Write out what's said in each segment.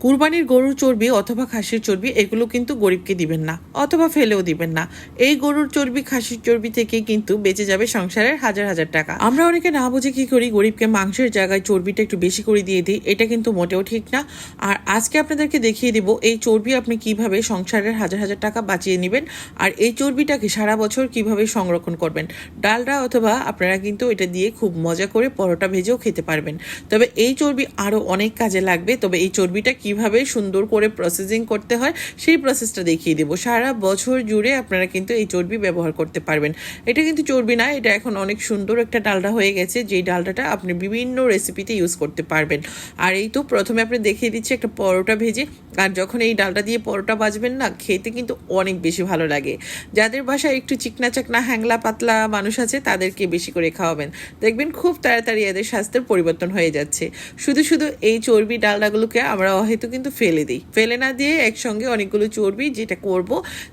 কুরবানির গরুর চর্বি অথবা খাসির চর্বি এগুলো কিন্তু গরিবকে দিবেন না অথবা ফেলেও দিবেন না। এই গরুর চর্বি খাসির চর্বি থেকে কিন্তু বেঁচে যাবে সংসারের হাজার হাজার টাকা। আমরা অনেকে না বুঝে কি করি, গরিবকে মাংসের জায়গায় চর্বিটা একটু বেশি করে দিয়ে দিই। এটা কিন্তু মোটেও ঠিক না। আর আজকে আপনাদেরকে দেখিয়ে দিব এই চর্বি আপনি কিভাবে সংসারের হাজার হাজার টাকা বাঁচিয়ে নেবেন, আর এই চর্বিটাকে সারা বছর কিভাবে সংরক্ষণ করবেন। ডালডা অথবা আপনারা কিন্তু এটা দিয়ে খুব মজা করে পরোটা ভেজেও খেতে পারবেন। তবে এই চর্বি আরও অনেক কাজে লাগবে। তবে এই চর্বিটা কিভাবে সুন্দর করে প্রসেসিং করতে হয় সেই প্রসেসটা দেখিয়ে দেবো। সারা বছর জুড়ে আপনারা কিন্তু এই চর্বি ব্যবহার করতে পারবেন। এটা কিন্তু চর্বি না, এটা এখন অনেক সুন্দর একটা ডালডা হয়ে গেছে, যেই ডালডাটা আপনি বিভিন্ন রেসিপিতে ইউজ করতে পারবেন। আর এই তো প্রথমে আপনি দেখিয়ে দিচ্ছি একটা পরোটা ভেজে। আর যখন এই ডালটা দিয়ে পরোটা ভাজবেন না, খেতে কিন্তু অনেক বেশি ভালো লাগে। যাদের বাসায় একটু চিকনা চাকনা হ্যাংলা পাতলা মানুষ আছে তাদেরকে বেশি করে খাওয়াবেন, দেখবেন খুব তাড়াতাড়ি এদের স্বাস্থ্যের পরিবর্তন হয়ে যাচ্ছে। শুধু শুধু এই চর্বি ডালডাগুলোকে আমরা হয়তো কিন্তু ফেলে দিই, ফেলে না দিয়ে একসঙ্গে অনেকগুলো চর্বি, যেটা করব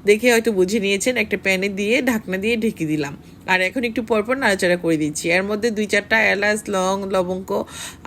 দেখে হয়তো বুঝে নিয়েছেন, একটা প্যানে দিয়ে ঢাকনা দিয়ে ঢেকে দিলাম। আর এখন একটু পরপর নাড়াচাড়া করে দিচ্ছি। এর মধ্যে 2-4টা এলাচ, লং, লবঙ্গ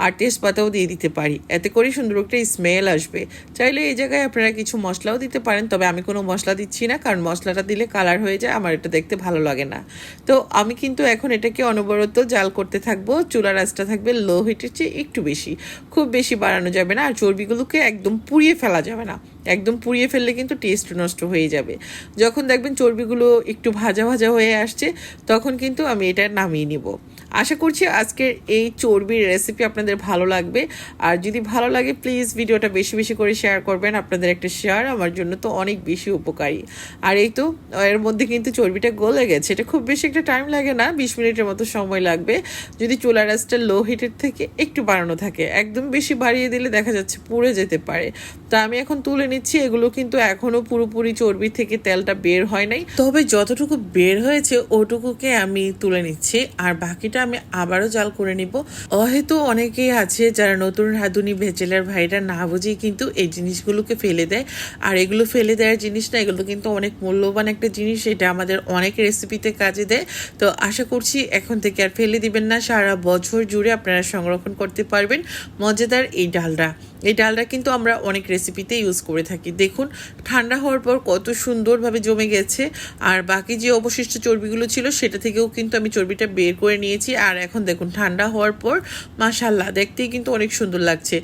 আর তেজপাতাও দিয়ে দিতে পারি, এতে করে সুন্দর একটা স্মেল আসবে। চাইলে এই জায়গায় আপনারা কিছু মশলাও দিতে পারেন, তবে আমি কোনো মশলা দিচ্ছি না, কারণ মশলাটা দিলে কালার হয়ে যায়, আমার এটা দেখতে ভালো লাগে না। তো আমি কিন্তু এখন এটাকে অনবরত জাল করতে থাকবো। চুলার আঁচটা থাকবে লো হিটের চেয়ে একটু বেশি, খুব বেশি বাড়ানো যাবে না। আর চর্বিগুলোকে একদম পুড়িয়ে ফেলা যাবে না, একদম পুড়িয়ে ফেললে কিন্তু টেস্ট নষ্ট হয়ে যাবে। যখন দেখবেন চর্বিগুলো একটু ভাজা ভাজা হয়ে আসছে, তখন কিন্তু আমি এটা নামিয়ে নিব। আশা করছি আজকের এই চর্বির রেসিপি আপনাদের ভালো লাগবে। আর যদি ভালো লাগে প্লিজ ভিডিওটা বেশি বেশি করে শেয়ার করবেন। আপনাদের একটা শেয়ার আমার জন্য তো অনেক বেশি উপকারী। আর এই তো এর মধ্যে কিন্তু চর্বিটা গলে গেছে। এটা খুব বেশি একটা টাইম লাগে না, 20 মিনিটের মতো সময় লাগবে, যদি চুলার আঁচটা লো হিটের থেকে একটু বাড়ানো থাকে। একদম বেশি বাড়িয়ে দিলে দেখা যাচ্ছে পুড়ে যেতে পারে। তা আমি এখন তুলে নিচ্ছি। এগুলো কিন্তু এখনও পুরোপুরি চর্বি থেকে তেলটা বের হয় নাই, তবে যতটুকু বের হয়েছে ওটুকুকে আমি তুলে নিচ্ছি। আর বাকিটা আমি আবারও জাল করে নিব। হয়তো অনেকেই আছে যারা নতুন রাঁধুনি ব্যাচেলার ভাইরা না বুঝেই কিন্তু এই জিনিসগুলোকে ফেলে দেয়। আর এগুলো ফেলে দেওয়ার জিনিস না, এগুলো কিন্তু অনেক মূল্যবান একটা জিনিস, এটা আমাদের অনেক রেসিপিতে কাজে দেয়। তো আশা করছি এখন থেকে আর ফেলে দিবেন না, সারা বছর জুড়ে আপনারা সংরক্ষণ করতে পারবেন মজাদার এই ডালডা। এই ডালটা কিন্তু আমরা অনেক রেসিপিতে ইউজ করে থাকি। দেখুন ঠান্ডা হওয়ার পর কত সুন্দরভাবে জমে গেছে। আর বাকি যে অবশিষ্ট চর্বিগুলো ছিল সেটা থেকেও কিন্তু আমি চর্বিটা বের করে নিয়েছি। আর এখন দেখুন ঠান্ডা হওয়ার পর মাশাআল্লাহ দেখতেই কিন্তু অনেক সুন্দর লাগছে।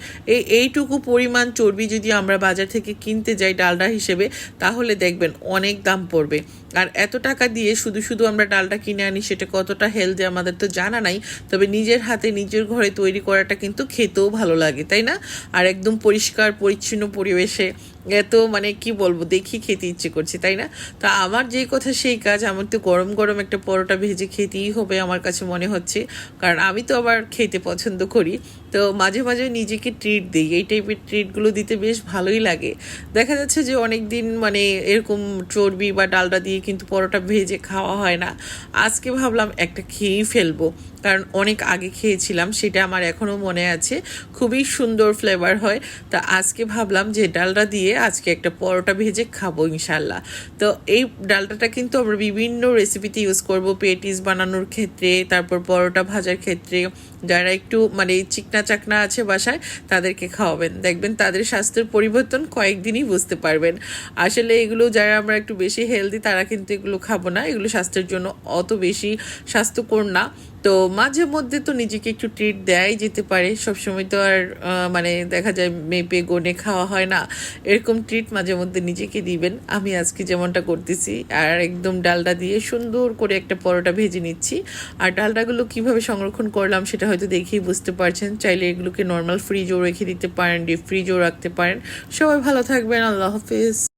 এইটুকু পরিমাণ চর্বি যদি আমরা বাজার থেকে কিনতে যাই ডালডা হিসেবে, তাহলে দেখবেন অনেক দাম পড়বে। আর এত টাকা দিয়ে শুধু শুধু আমরা ডালটা কিনে আনি, সেটা কতটা হেলদি আমাদের তো জানা নাই। তবে নিজের হাতে নিজের ঘরে তৈরি করাটা কিন্তু খেতেও ভালো লাগে, তাই না? আর একদম পরিষ্কার পরিচ্ছন্ন পরিবেশে এত মানে কি বলবো, দেখি খেতে ইচ্ছে করছে, তাই না? তা আমার যেই কথা সেই কাজ। আমার তো গরম গরম একটা পরোটা ভেজে খেতেই হবে আমার কাছে মনে হচ্ছে, কারণ আমি তো আবার খেতে পছন্দ করি। তো মাঝে মাঝে নিজেকে ট্রিট দিই, এই টাইপের ট্রিটগুলো দিতে বেশ ভালোই লাগে। দেখা যাচ্ছে যে অনেক দিন মানে এরকম চর্বি বা ডালডা দিয়ে কিন্তু পরোটা ভেজে খাওয়া হয় না। আজকে ভাবলাম একটা খেয়েই ফেলবো, কারণ অনেক আগে খেয়েছিলাম, সেটা আমার এখনও মনে আছে, খুবই সুন্দর ফ্লেভার হয়। তা আজকে ভাবলাম যে ডালটা দিয়ে আজকে একটা পরোটা ভেজে খাবো ইনশাল্লাহ। তো এই ডালটাটা কিন্তু আমরা বিভিন্ন রেসিপিতে ইউজ করব, পেটিস বানানোর ক্ষেত্রে, তারপর পরোটা ভাজার ক্ষেত্রে। যারা একটু মানে চিকনা চাকনা আছে বাসায় তাদেরকে খাওয়াবেন, দেখবেন তাদের স্বাস্থ্যের পরিবর্তন কয়েকদিনই বুঝতে পারবেন। আসলে এগুলো যারা আমরা একটু বেশি হেলদি তারা কিন্তু এগুলো খাবো না, এগুলো স্বাস্থ্যের জন্য অত বেশি স্বাস্থ্যকর না। তো মাঝে মধ্যে তো নিজেকে একটু ট্রিট দেয়াই যেতে পারে, সবসময় তো আর মানে দেখা যায় মেপে গনে খাওয়া হয় না। এরকম ট্রিট মাঝে মধ্যে নিজেকে দিবেন। আমি আজকে যেমনটা করতেছি, আর একদম ডালটা দিয়ে সুন্দর করে একটা পরোটা ভেজে নিচ্ছি। আর ডালটাগুলো কিভাবে সংরক্ষণ করলাম সেটা হয়তো দেখেই বুঝতে পারছেন। চাইলে এগুলোকে নর্মাল ফ্রিজও রেখে দিতে পারেন, ডিপ ফ্রিজও রাখতে পারেন। সবাই ভালো থাকবেন, আল্লাহ হাফিজ।